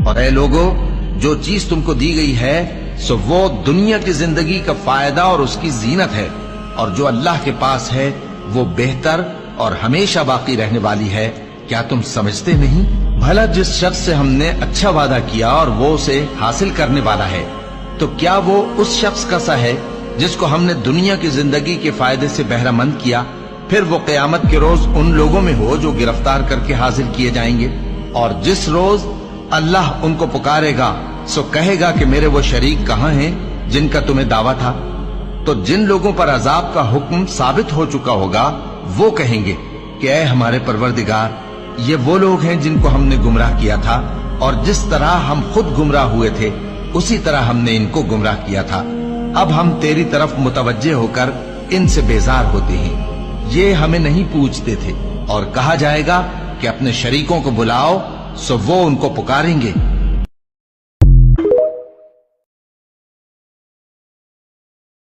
और ऐ लोगो, जो चीज तुमको दी गई है सो वो दुनिया की जिंदगी का फायदा और उसकी जीनत है, और जो अल्लाह के पास है वो बेहतर और हमेशा बाकी रहने वाली है। क्या तुम समझते नहीं? भला जिस शख्स से हमने अच्छा वादा किया और वो उसे हासिल करने वाला है, तो क्या वो उस शख्स का सा है जिसको हमने दुनिया की जिंदगी के फायदे से बहरामंद किया, फिर वो क़यामत के रोज उन लोगों में हो जो गिरफ्तार करके हाजिर किए जाएंगे। और जिस रोज अल्लाह उनको पुकारेगा सो कहेगा कि मेरे वो शरीक कहाँ हैं जिनका तुम्हें दावा था। तो जिन लोगों पर अजाब का हुक्म साबित हो चुका होगा वो कहेंगे कि ऐ हमारे परवरदिगार, ये वो लोग हैं जिनको हमने गुमराह किया था, और जिस तरह हम खुद गुमराह हुए थे उसी तरह हमने इनको गुमराह किया था। अब हम तेरी तरफ मुतवज्जे होकर इनसे बेजार होते हैं, ये हमें नहीं पूछते थे। और कहा जाएगा कि अपने शरीकों को बुलाओ, सो वो उनको पुकारेंगे